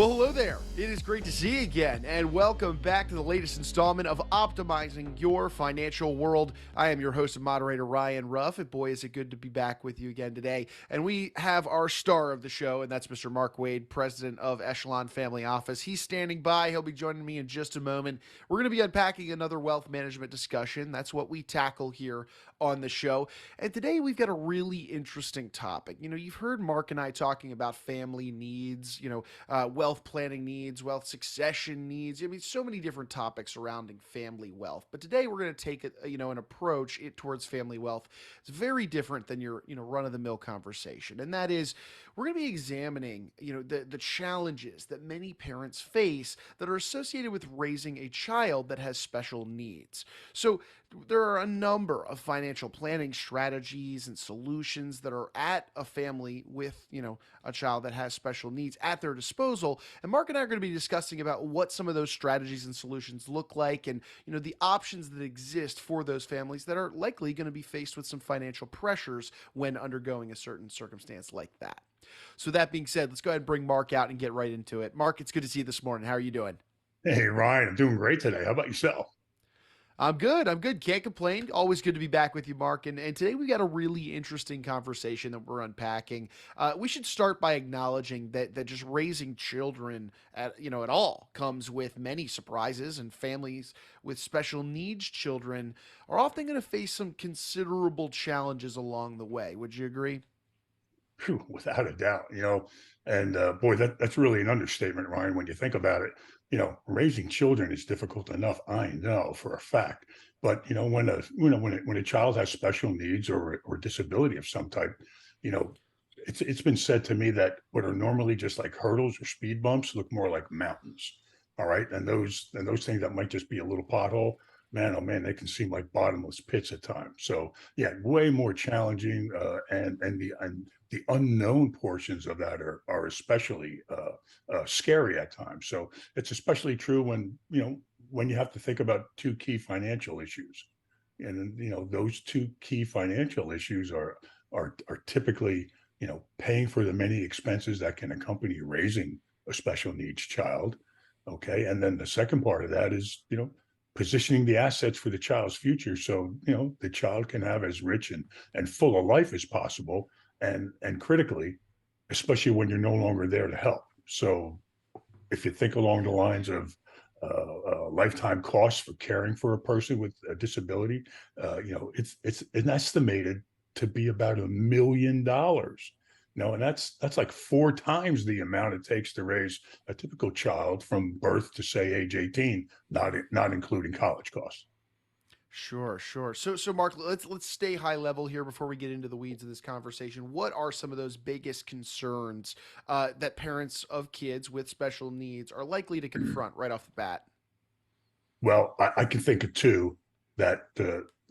Well, hello there. It is great to see you again, and welcome back to the latest installment of Optimizing Your Financial World. I am your host and moderator, Ryan Ruff, and boy, is it good to be back with you again today. And we have our star of the show, and that's Mr. Mark Wade, president of Echelon Family Office. He's standing by. He'll be joining me in just a moment. We're going to be unpacking another wealth management discussion. That's what we tackle here on the show. And today we've got a really interesting topic. You've heard Mark and I talking about family needs, wealth planning needs, wealth succession needs. I mean, so many different topics surrounding family wealth. But today we're going to take an approach towards family wealth. It's very different than your, run of the mill conversation. And that is, we're going to be examining, the challenges that many parents face that are associated with raising a child that has special needs. So there are a number of financial planning strategies and solutions that are at a family with, a child that has special needs at their disposal. And Mark and I are going to be discussing about what some of those strategies and solutions look like and, the options that exist for those families that are likely going to be faced with some financial pressures when undergoing a certain circumstance like that. So that being said, let's go ahead and bring Mark out and get right into it. Mark, it's good to see you this morning. How are you doing? Hey, Ryan, I'm doing great today. How about yourself? I'm good. I'm good. Can't complain. Always good to be back with you, Mark. And today we got a really interesting conversation that we're unpacking. We should start by acknowledging that just raising children at all comes with many surprises, and families with special needs children are often going to face some considerable challenges along the way. Would you agree? Phew, without a doubt, and boy, that's really an understatement, Ryan, when you think about it. Raising children is difficult enough, I know for a fact. But when a child has special needs or disability of some type, you know, it's been said to me that what are normally just like hurdles or speed bumps look more like mountains. All right, and those things that might just be a little pothole, man, oh man, they can seem like bottomless pits at times. So yeah, way more challenging, and the unknown portions of that are especially scary at times. So it's especially true when you have to think about two key financial issues, and those two key financial issues are typically paying for the many expenses that can accompany raising a special needs child. Okay, and then the second part of that is positioning the assets for the child's future, so the child can have as rich and full a life as possible, and critically, especially when you're no longer there to help. So if you think along the lines of lifetime costs for caring for a person with a disability, it's an estimated to be about $1 million. And that's like four times the amount it takes to raise a typical child from birth to say age 18, not including college costs. Sure, sure. So Mark, let's stay high level here before we get into the weeds of this conversation. What are some of those biggest concerns that parents of kids with special needs are likely to confront right off the bat? Well, I can think of two that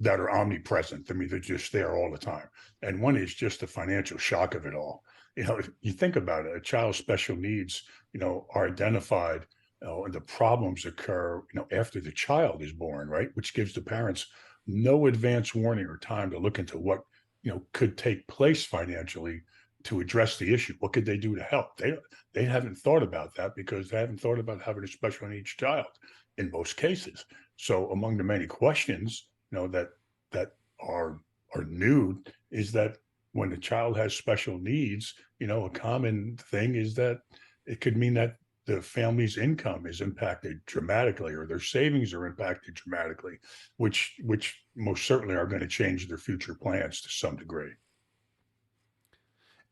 are omnipresent. I mean, they're just there all the time. And one is just the financial shock of it all. If you think about it, a child's special needs, are identified, and the problems occur, after the child is born, right? Which gives the parents no advance warning or time to look into what, could take place financially to address the issue. What could they do to help? They haven't thought about that because they haven't thought about having a special needs child in most cases. So among the many questions, that are new is that when a child has special needs, a common thing is that it could mean that the family's income is impacted dramatically or their savings are impacted dramatically, which most certainly are going to change their future plans to some degree.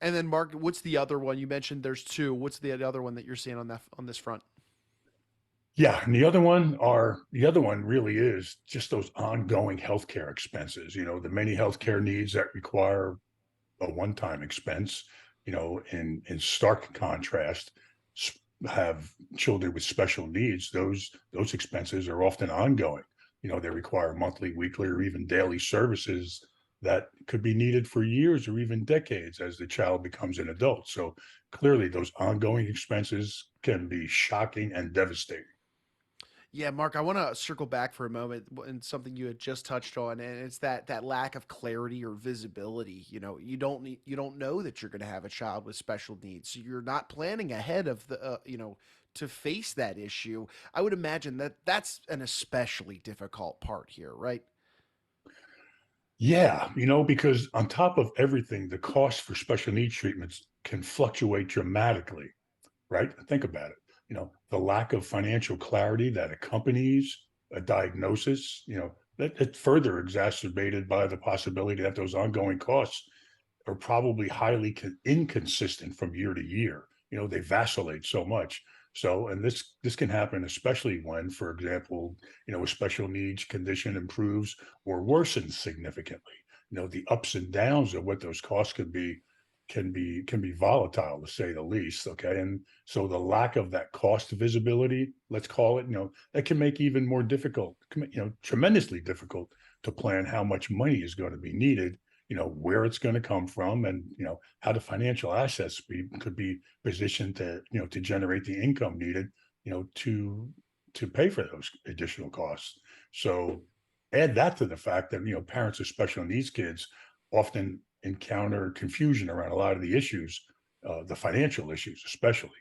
And then Mark, what's the other one? You mentioned there's two. What's the other one that you're seeing on this front? Yeah, and the other one really is just those ongoing healthcare expenses. The many healthcare needs that require a one-time expense. In stark contrast, have children with special needs. Those expenses are often ongoing. They require monthly, weekly, or even daily services that could be needed for years or even decades as the child becomes an adult. So clearly, those ongoing expenses can be shocking and devastating. Yeah, Mark, I want to circle back for a moment and something you had just touched on, and it's that lack of clarity or visibility. You don't know that you're going to have a child with special needs, so you're not planning ahead of to face that issue. I would imagine that that's an especially difficult part here, right? Yeah, because on top of everything, the cost for special needs treatments can fluctuate dramatically, right? Think about it. The lack of financial clarity that accompanies a diagnosis, that it's further exacerbated by the possibility that those ongoing costs are probably highly inconsistent from year to year. They vacillate so much. So, and this can happen especially when, for example, a special needs condition improves or worsens significantly. The ups and downs of what those costs could be can be volatile, to say the least. Okay, and so the lack of that cost visibility, let's call it, that can make even more difficult, tremendously difficult to plan how much money is going to be needed, where it's going to come from, and how the financial assets could be positioned to generate the income needed, to pay for those additional costs. So add that to the fact that parents of special needs kids often encounter confusion around a lot of the issues, the financial issues especially,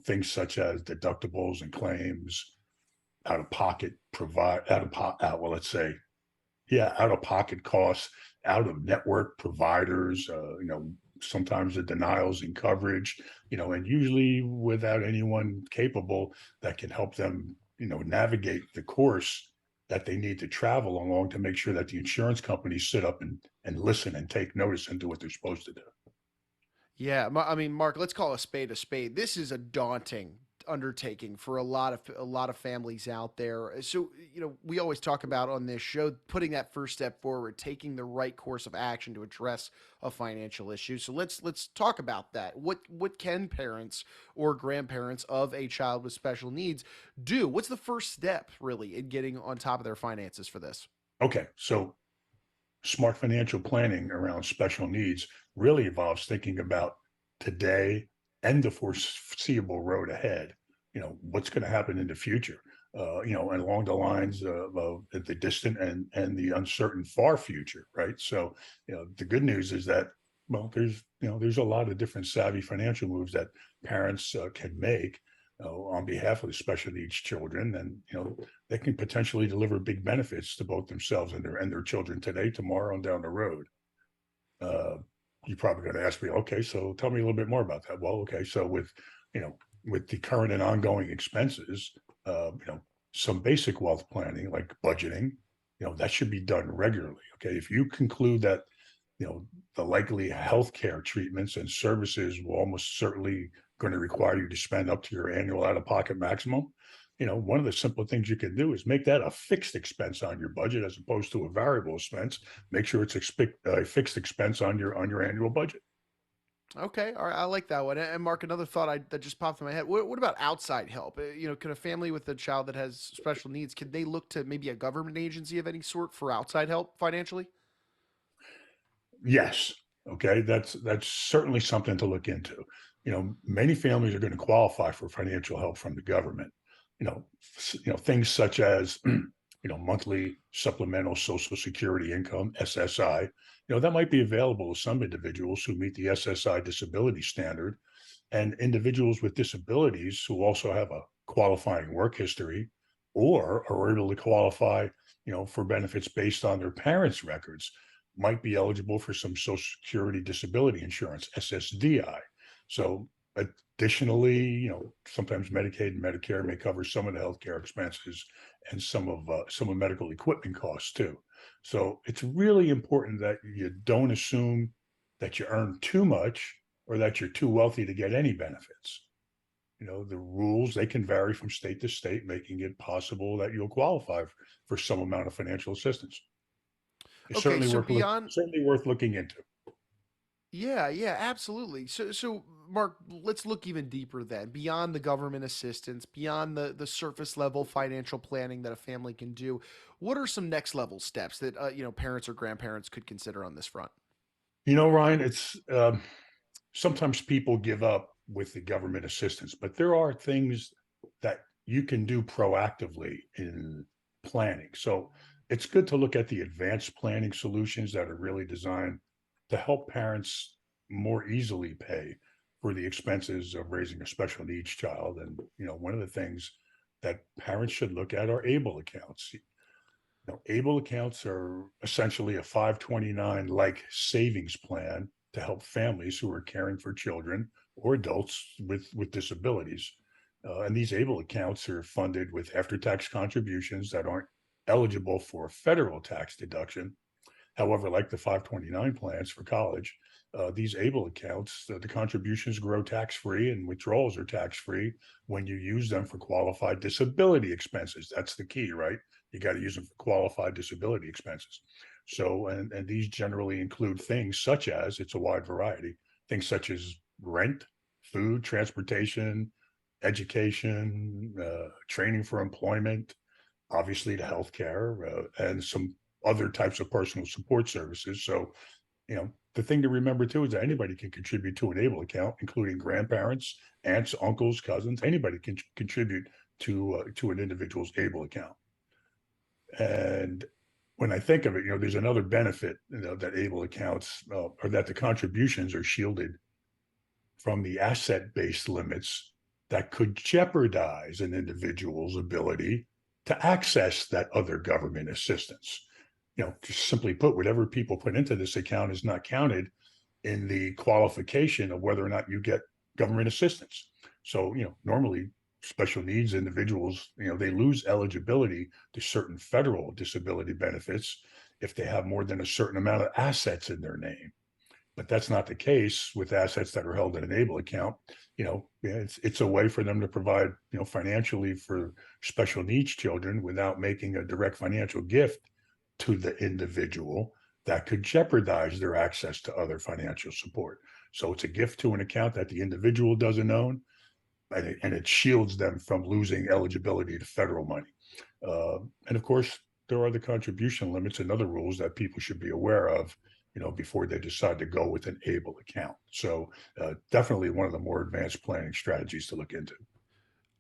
things such as deductibles and claims, out of pocket provide out of po- out well, let's say, yeah, out-of-pocket costs, out-of-network providers, sometimes the denials in coverage, and usually without anyone capable that can help them, navigate the course that they need to travel along to make sure that the insurance companies sit up and listen and take notice and do what they're supposed to do. Yeah, I mean, Mark, let's call a spade a spade. This is a daunting undertaking for a lot of families out there. So, we always talk about on this show putting that first step forward, taking the right course of action to address a financial issue. So let's talk about that. What can parents or grandparents of a child with special needs do? What's the first step really in getting on top of their finances for this? Okay, so smart financial planning around special needs really involves thinking about today and the foreseeable road ahead. What's going to happen in the future, and along the lines of the distant and the uncertain far future, right? So, the good news is that, well, there's a lot of different savvy financial moves that parents can make on behalf of the special needs children, and they can potentially deliver big benefits to both themselves and their children today, tomorrow, and down the road. Uh, you're probably going to ask me, okay, so tell me a little bit more about that. Well, okay, so you know with the current and ongoing expenses, some basic wealth planning like budgeting, that should be done regularly. Okay, if you conclude that the likely healthcare treatments and services will almost certainly going to require you to spend up to your annual out-of-pocket maximum. One of the simple things you can do is make that a fixed expense on your budget as opposed to a variable expense. Make sure it's a fixed expense on your annual budget. Okay, all right, I like that one. And Mark, another thought that just popped in my head. What about outside help? Can a family with a child that has special needs, can they look to maybe a government agency of any sort for outside help financially? Yes. Okay. That's certainly something to look into. Many families are going to qualify for financial help from the government. Things such as monthly supplemental Social Security income (SSI). That might be available to some individuals who meet the SSI disability standard, and individuals with disabilities who also have a qualifying work history or are able to qualify, for benefits based on their parents' records might be eligible for some Social Security disability insurance, SSDI. So additionally, sometimes Medicaid and Medicare may cover some of the healthcare expenses and some of medical equipment costs too. So it's really important that you don't assume that you earn too much or that you're too wealthy to get any benefits. The rules, they can vary from state to state, making it possible that you'll qualify for some amount of financial assistance. It's Okay, certainly so worth look beyond certainly worth looking into. yeah, yeah, absolutely. So Mark, let's look even deeper then. Beyond the government assistance, beyond the surface level financial planning that a family can do, what are some next level steps that parents or grandparents could consider on this front? Ryan, it's sometimes people give up with the government assistance, but there are things that you can do proactively in planning. So it's good to look at the advanced planning solutions that are really designed to help parents more easily pay for the expenses of raising a special needs child. And, one of the things that parents should look at are ABLE accounts. ABLE accounts are essentially a 529 like savings plan to help families who are caring for children or adults with disabilities. And these ABLE accounts are funded with after tax contributions that aren't eligible for federal tax deduction. However, like the 529 plans for college, these ABLE accounts, the contributions grow tax free and withdrawals are tax free when you use them for qualified disability expenses. That's the key, right? You got to use them for qualified disability expenses. So, and these generally include things such as, it's a wide variety, things such as rent, food, transportation, education, training for employment, obviously to healthcare, and some other types of personal support services. So, the thing to remember too is that anybody can contribute to an ABLE account, including grandparents, aunts, uncles, cousins. Anybody can contribute to an individual's ABLE account. And when I think of it, there's another benefit, that ABLE accounts, or that the contributions are shielded from the asset-based limits that could jeopardize an individual's ability to access that other government assistance. Just simply put, whatever people put into this account is not counted in the qualification of whether or not you get government assistance. So, normally special needs individuals, they lose eligibility to certain federal disability benefits if they have more than a certain amount of assets in their name. But that's not the case with assets that are held in an ABLE account. It's a way for them to provide, financially for special needs children without making a direct financial gift to the individual that could jeopardize their access to other financial support. So it's a gift to an account that the individual doesn't own, and it shields them from losing eligibility to federal money. And of course, there are the contribution limits and other rules that people should be aware of, before they decide to go with an ABLE account. So definitely one of the more advanced planning strategies to look into.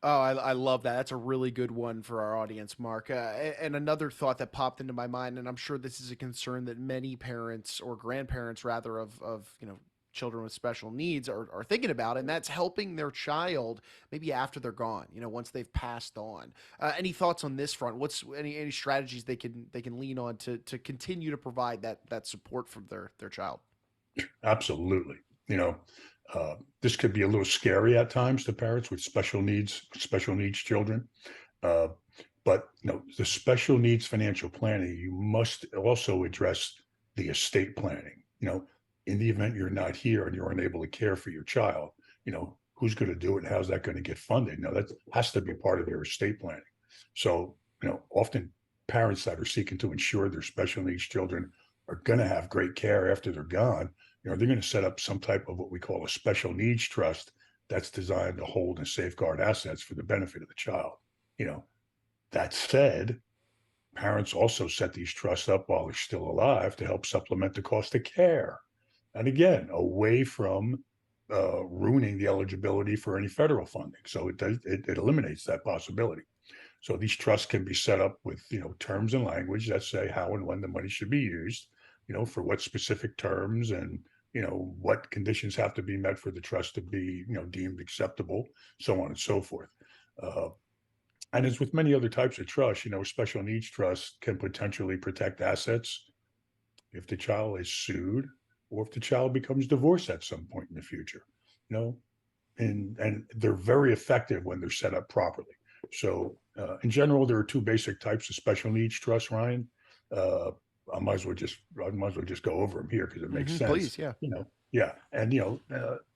Oh, I love that. That's a really good one for our audience, Mark. And another thought that popped into my mind, and I'm sure this is a concern that many parents or grandparents, rather, of children with special needs are thinking about, and that's helping their child maybe after they're gone. Once they've passed on. Any thoughts on this front? What's any strategies they can lean on to continue to provide that support for their child? Absolutely. This could be a little scary at times to parents with special needs children. Uh, but the special needs financial planning, you must also address the estate planning. In the event you're not here and you're unable to care for your child, who's going to do it and how's that going to get funded? That has to be part of your estate planning. So, often parents that are seeking to ensure their special needs children are going to have great care after they're gone, they're going to set up some type of what we call a special needs trust that's designed to hold and safeguard assets for the benefit of the child. You know, that said, parents also set these trusts up while they're still alive to help supplement the cost of care. And again, away from ruining the eligibility for any federal funding. So it eliminates that possibility. So these trusts can be set up with, terms and language that say how and when the money should be used, for what specific terms, and, what conditions have to be met for the trust to be, deemed acceptable, so on and so forth. Uh, and as with many other types of trusts, special needs trusts can potentially protect assets if the child is sued or if the child becomes divorced at some point in the future. You know, and they're very effective when they're set up properly. So, in general, there are two basic types of special needs trusts, Ryan. Uh, I might as well just go over them here because it makes sense. Please, yeah. Yeah, and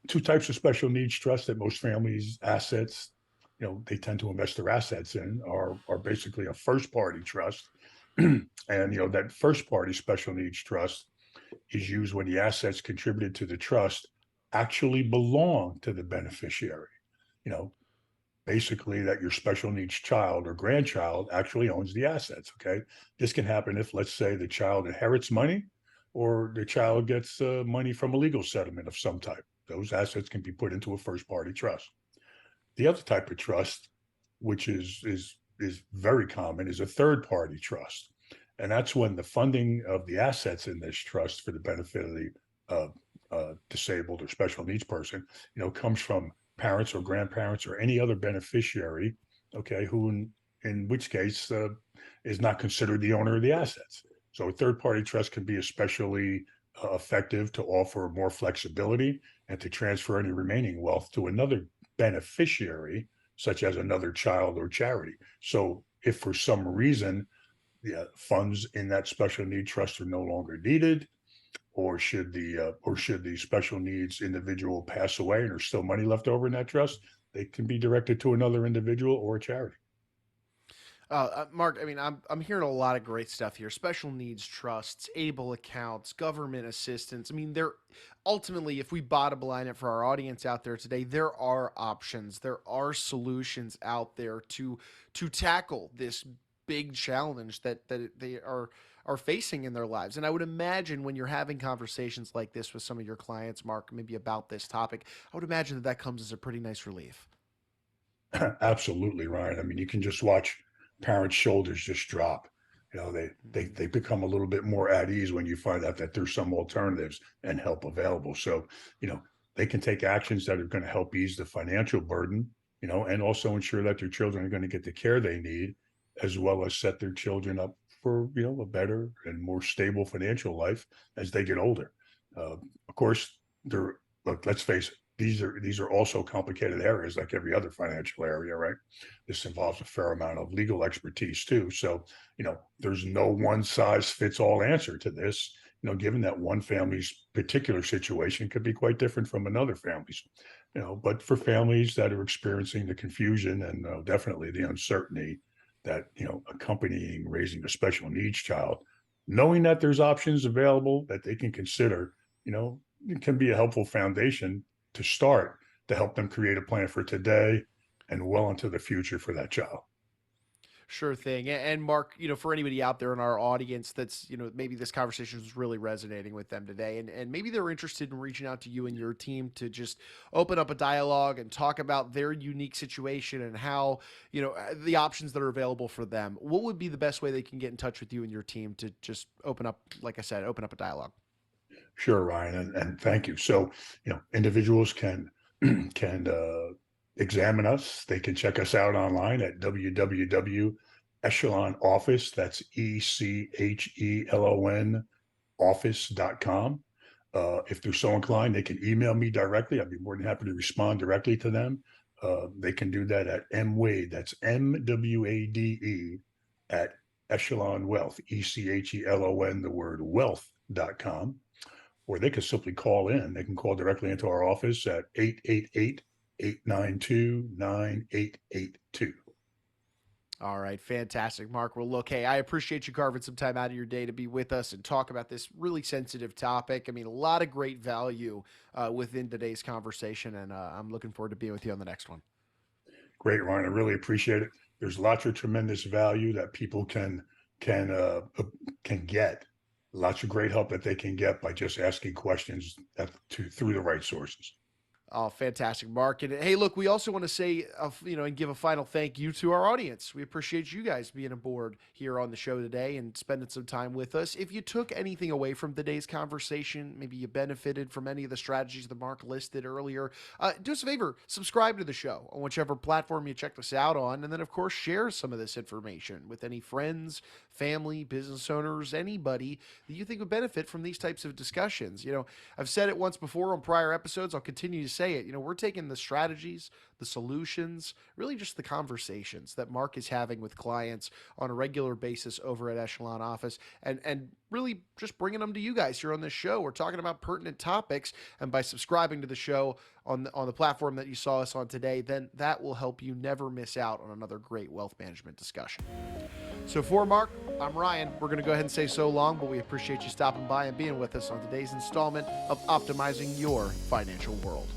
two types of special needs trusts that most families' assets, they tend to invest their assets in are basically a first party trust, and that first party special needs trust is used when the assets contributed to the trust actually belong to the beneficiary. You know, basically that your special needs child or grandchild actually owns the assets. Okay. This can happen if, let's say, the child inherits money or the child gets money from a legal settlement of some type. Those assets can be put into a first party trust. The other type of trust which is very common, is a third party trust. And that's when the funding of the assets in this trust for the benefit of the disabled or special needs person, comes from parents or grandparents or any other beneficiary, okay, who in which case is not considered the owner of the assets. So a third party trust can be especially effective to offer more flexibility and to transfer any remaining wealth to another beneficiary, such as another child or charity. So if for some reason the funds in that special need trust are no longer needed, or should the special needs individual pass away and there's still money left over in that trust, they can be directed to another individual or a charity. Mark, I mean, I'm hearing a lot of great stuff here. Special needs trusts, able accounts, government assistance. I mean, they're ultimately, if we bottom line it for our audience out there today, there are options, there are solutions out there to tackle this big challenge that they are facing in their lives. And I would imagine when you're having conversations like this with some of your clients, Mark, maybe about this topic, I would imagine that comes as a pretty nice relief. Absolutely, Ryan. I mean, you can just watch parents' shoulders just drop. They become a little bit more at ease when you find out that there's some alternatives and help available. So, they can take actions that are going to help ease the financial burden, and also ensure that their children are going to get the care they need, as well as set their children up for, a better and more stable financial life as they get older. Of course, they're look, let's face it, these are also complicated areas like every other financial area, right? This involves a fair amount of legal expertise too. So, there's no one size fits all answer to this, given that one family's particular situation could be quite different from another family's. But for families that are experiencing the confusion and definitely the uncertainty that, accompanying raising a special needs child, knowing that there's options available that they can consider, it can be a helpful foundation to start to help them create a plan for today and well into the future for that child. Sure thing. And Mark, for anybody out there in our audience that's, maybe this conversation is really resonating with them today, and maybe they're interested in reaching out to you and your team to just open up a dialogue and talk about their unique situation and how, the options that are available for them. What would be the best way they can get in touch with you and your team to just open up, like I said, open up a dialogue? Sure, Ryan, and thank you. So, individuals can can examine us. They can check us out online at www echelon office. That's ECHELON office.com. If they're so inclined, they can email me directly. I'd be more than happy to respond directly to them. They can do that at mwade. That's MWADE at Echelon Wealth, ECHELON, the word wealth.com. Or they can simply call in. They can call directly into our office at 888-892-9882. All right, fantastic, Mark. Well, look, hey, I appreciate you carving some time out of your day to be with us and talk about this really sensitive topic. I mean, a lot of great value within today's conversation, and I'm looking forward to being with you on the next one. Great, Ryan. I really appreciate it. There's lots of tremendous value that people can get. Lots of great help that they can get by just asking questions through the right sources. Oh, fantastic, Mark. And hey, look, we also want to say, and give a final thank you to our audience. We appreciate you guys being aboard here on the show today and spending some time with us. If you took anything away from today's conversation, maybe you benefited from any of the strategies that Mark listed earlier, do us a favor, subscribe to the show on whichever platform you checked us out on. And then, of course, share some of this information with any friends, family, business owners, anybody that you think would benefit from these types of discussions. I've said it once before on prior episodes. I'll continue to say it. We're taking the strategies, the solutions, really just the conversations that Mark is having with clients on a regular basis over at Echelon Office and really just bringing them to you guys here on this show. We're talking about pertinent topics, and by subscribing to the show on the platform that you saw us on today, then that will help you never miss out on another great wealth management discussion. So for Mark, I'm Ryan. We're going to go ahead and say so long, but we appreciate you stopping by and being with us on today's installment of Optimizing Your Financial World.